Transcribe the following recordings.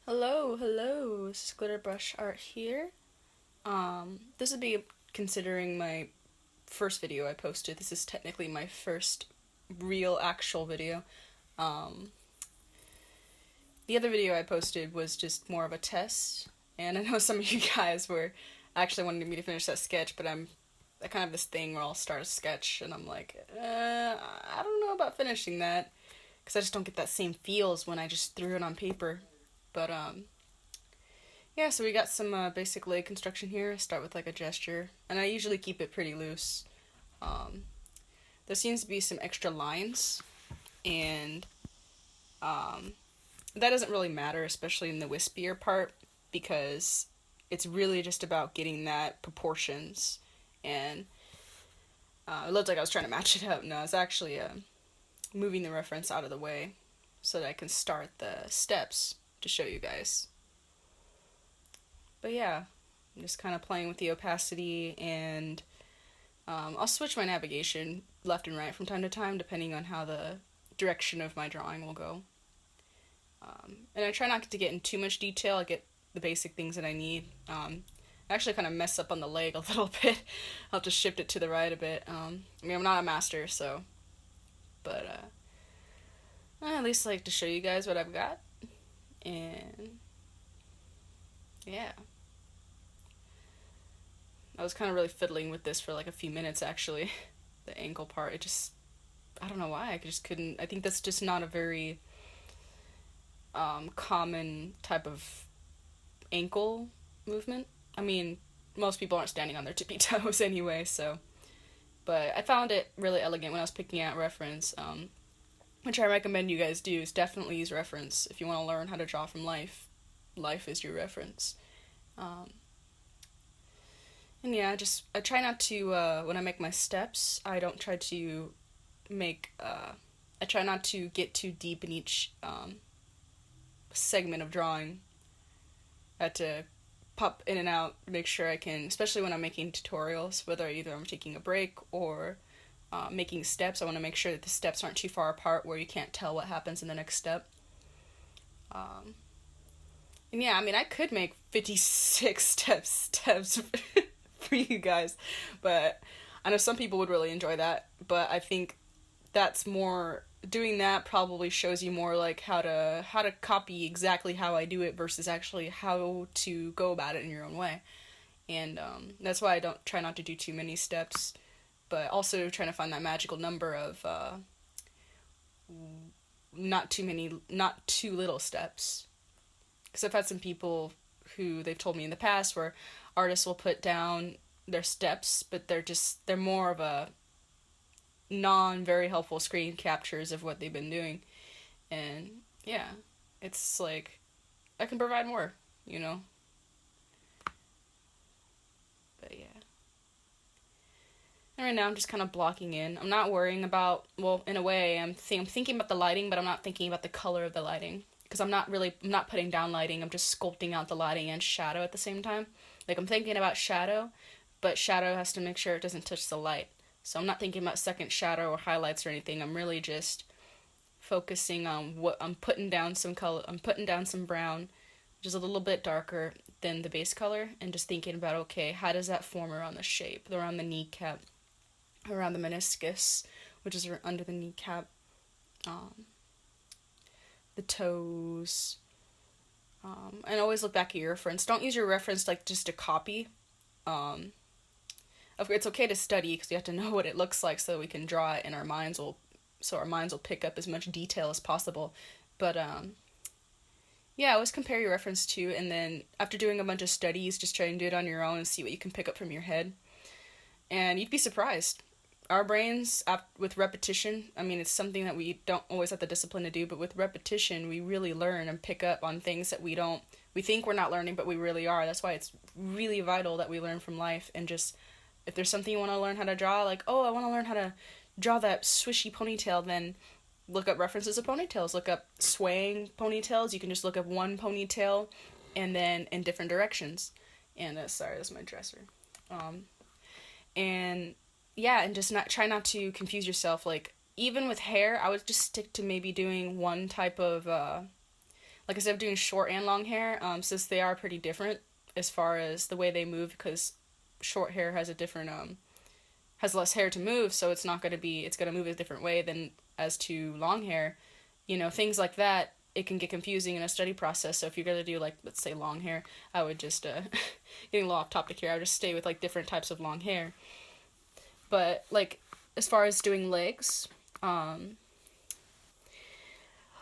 Hello, this is Glitter Brush Art here. This would be considering my first video I posted. This is technically my first real actual video. Um, the other video I posted was just more of a test, and I know some of you guys were actually wanting me to finish that sketch, but I kind of have this thing where I'll start a sketch and I'm like, I don't know about finishing that, because I just don't get that same feel as when I just threw it on paper. But yeah, so we got some basic leg construction here. I start with like a gesture, and I usually keep it pretty loose. Um, there seems to be some extra lines, and um, that doesn't really matter, especially in the wispier part, because it's really just about getting that proportions. And it looked like I was trying to match it up. No, I was actually moving the reference out of the way so that I can start the steps to show you guys. But yeah, I'm just kind of playing with the opacity, and I'll switch my navigation left and right from time to time depending on how the direction of my drawing will go. And I try not to get in too much detail. I get the basic things that I need. I actually kind of mess up on the leg a little bit. I'll just shift it to the right a bit. I mean, I'm not a master, so, but I at least like to show you guys what I've got. And yeah. I was kind of really fiddling with this for like a few minutes actually. The ankle part, I don't know why, I just couldn't. I think that's just not a very common type of ankle movement. I mean, most people aren't standing on their tippy toes anyway, so. But I found it really elegant when I was picking out reference, which I recommend you guys do, is definitely use reference if you want to learn how to draw from life. Life is your reference. And yeah, I try not to, when I make my steps, I don't try to I try not to get too deep in each segment of drawing. I have to pop in and out, make sure I can, especially when I'm making tutorials, whether either I'm taking a break or making steps, I want to make sure that the steps aren't too far apart where you can't tell what happens in the next step. And yeah, I mean, I could make 56 steps for you guys, but I know some people would really enjoy that, but I think that's more, doing that probably shows you more like how to copy exactly how I do it versus actually how to go about it in your own way. And that's why I don't try not to do too many steps, but also trying to find that magical number of not too little steps. Because I've had some people who they've told me in the past where artists will put down their steps, but they're more of a non very helpful screen captures of what they've been doing. And yeah, it's like I can provide more, you know. But yeah. And right now I'm just kind of blocking in. I'm not worrying about, well, in a way I'm thinking about the lighting, but I'm not thinking about the color of the lighting, because I'm not putting down lighting. I'm just sculpting out the lighting and shadow at the same time. Like, I'm thinking about shadow, but shadow has to make sure it doesn't touch the light. So I'm not thinking about second shadow or highlights or anything. I'm really just focusing on what I'm putting down some color. I'm putting down some brown, which is a little bit darker than the base color, and just thinking about, okay, how does that form around the shape, around the kneecap, around the meniscus, which is under the kneecap, the toes, and always look back at your reference. Don't use your reference like just to copy. It's okay to study because you have to know what it looks like so that we can draw it in our minds. So our minds will pick up as much detail as possible. But yeah, always compare your reference to, and then after doing a bunch of studies, just try and do it on your own and see what you can pick up from your head. And you'd be surprised. Our brains, with repetition, I mean, it's something that we don't always have the discipline to do, but with repetition, we really learn and pick up on things that we think we're not learning, but we really are. That's why it's really vital that we learn from life. And just, if there's something you want to learn how to draw, like, oh, I want to learn how to draw that swishy ponytail, then look up references of ponytails, look up swaying ponytails. You can just look up one ponytail and then in different directions. And sorry, that's my dresser. And yeah, and just try not to confuse yourself. Like, even with hair, I would just stick to maybe doing one type of like instead of doing short and long hair, since they are pretty different as far as the way they move, because short hair has a different has less hair to move, so it's not going to be, it's going to move a different way than as to long hair. You know, things like that, it can get confusing in a study process. So if you're going to do, like, let's say long hair, I would just, getting a little off topic here, I would just stay with, like, different types of long hair. But, like, as far as doing legs, I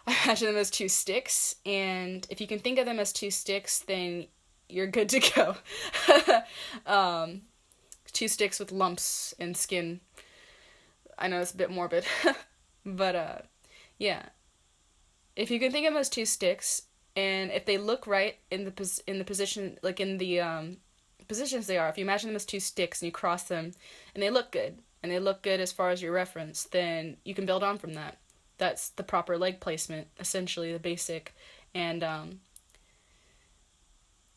imagine them as two sticks, and if you can think of them as two sticks, then you're good to go. Two sticks with lumps and skin. I know it's a bit morbid, but yeah. If you can think of them as two sticks, and if they look right in the position, like in the positions they are, if you imagine them as two sticks and you cross them, and they look good as far as your reference, then you can build on from that. That's the proper leg placement, essentially the basic, and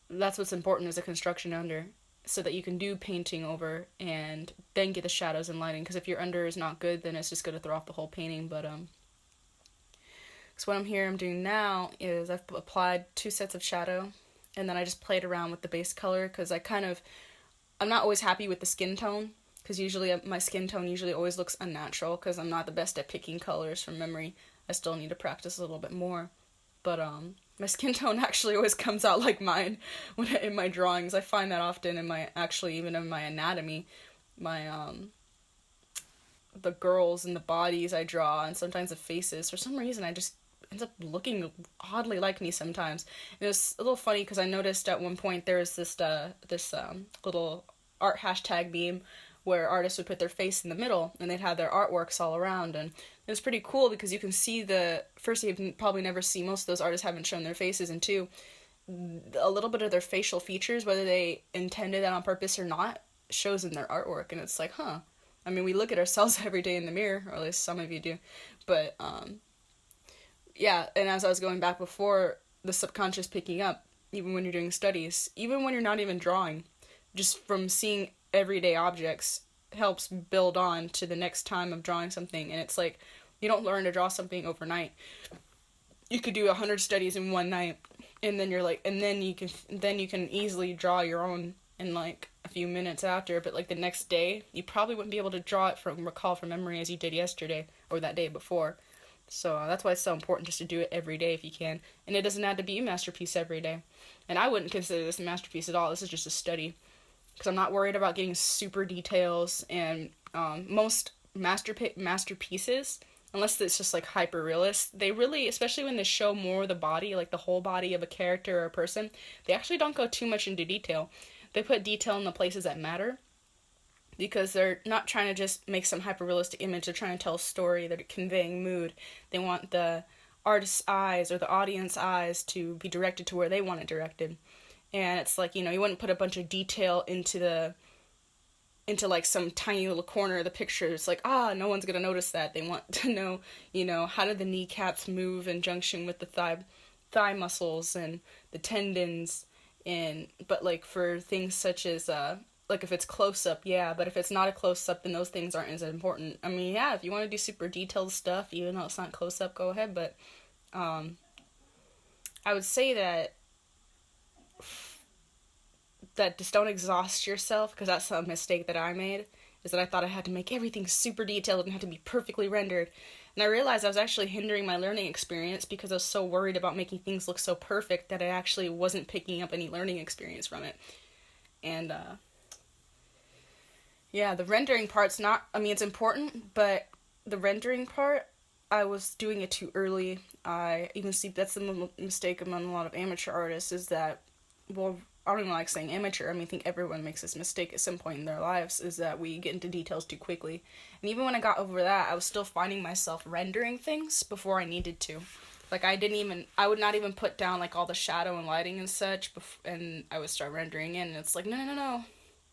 that's what's important as a construction under, so that you can do painting over and then get the shadows and lighting, because if your under is not good, then it's just going to throw off the whole painting. But so what I'm doing now is I've applied 2 sets of shadow, and then I just played around with the base color, because I'm not always happy with the skin tone, because usually my skin tone usually always looks unnatural, because I'm not the best at picking colors from memory. I still need to practice a little bit more, but my skin tone actually always comes out like mine in my drawings. I find that often even in my anatomy, the girls and the bodies I draw, and sometimes the faces, for some reason I just ends up looking oddly like me sometimes. And it was a little funny because I noticed at one point there was this little art hashtag meme where artists would put their face in the middle and they'd have their artworks all around, and it was pretty cool because you can see first, you've probably never seen, most of those artists haven't shown their faces, and two, a little bit of their facial features, whether they intended that on purpose or not, shows in their artwork. And it's like, huh. I mean, we look at ourselves every day in the mirror, or at least some of you do, but yeah, and as I was going back before, the subconscious picking up, even when you're doing studies, even when you're not even drawing, just from seeing everyday objects helps build on to the next time of drawing something. And it's like, you don't learn to draw something overnight. You could do 100 studies in one night, and then you can easily draw your own in like a few minutes after, but like the next day, you probably wouldn't be able to recall from memory as you did yesterday or that day before. So that's why it's so important just to do it every day if you can. And it doesn't have to be a masterpiece every day. And I wouldn't consider this a masterpiece at all. This is just a study, because I'm not worried about getting super details. And most masterpieces, unless it's just like hyper realist, they really, especially when they show more of the body, like the whole body of a character or a person, they actually don't go too much into detail. They put detail in the places that matter, because they're not trying to just make some hyper-realistic image. They're trying to tell a story. They're conveying mood. They want the artist's eyes or the audience eyes to be directed to where they want it directed. And it's like, you wouldn't put a bunch of detail into like some tiny little corner of the picture. It's like, no one's going to notice that. They want to know, how do the kneecaps move in junction with the thigh muscles and the tendons. But like for things such as, like if it's close-up, yeah, but if it's not a close-up, then those things aren't as important. I mean, yeah, if you want to do super detailed stuff, even though it's not close-up, go ahead, but I would say that just don't exhaust yourself, because that's a mistake that I made, is that I thought I had to make everything super detailed and had to be perfectly rendered. And I realized I was actually hindering my learning experience because I was so worried about making things look so perfect that I actually wasn't picking up any learning experience from it. And, yeah, the rendering part's it's important, but the rendering part, I was doing it too early. I even see that's the mistake among a lot of amateur artists, is that, well, I don't even like saying amateur. I think everyone makes this mistake at some point in their lives, is that we get into details too quickly. And even when I got over that, I was still finding myself rendering things before I needed to. Like, I would not even put down, like, all the shadow and lighting and such, and I would start rendering in, and it's like, no.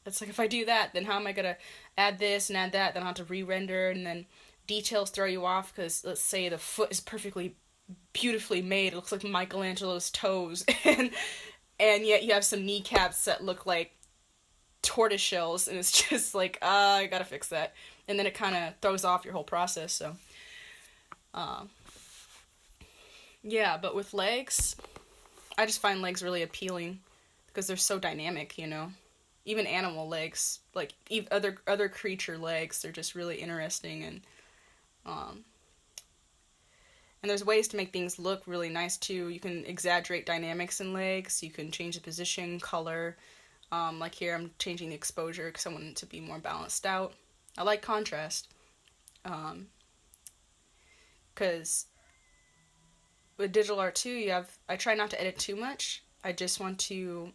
It's like, if I do that, then how am I going to add this and add that, then I'll have to re-render, and then details throw you off, because let's say the foot is perfectly, beautifully made, it looks like Michelangelo's toes, and yet you have some kneecaps that look like tortoise shells, and it's just like, I gotta fix that, and then it kind of throws off your whole process. So yeah, but with legs, I just find legs really appealing because they're so dynamic, you know. Even animal legs, like other creature legs, they're just really interesting, um, and there's ways to make things look really nice too. You can exaggerate dynamics in legs. You can change the position, color. Like here, I'm changing the exposure because I want it to be more balanced out. I like contrast. Because with digital art too, I try not to edit too much. I just want to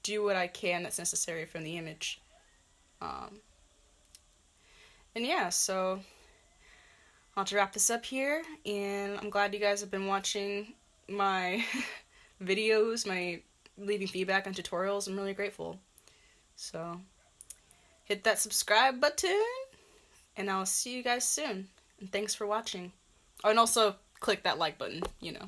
do what I can that's necessary from the image. And yeah, so I'll have to wrap this up here, and I'm glad you guys have been watching my videos, my leaving feedback on tutorials. I'm really grateful. So hit that subscribe button, and I'll see you guys soon. And thanks for watching. Oh, and also click that like button, you know.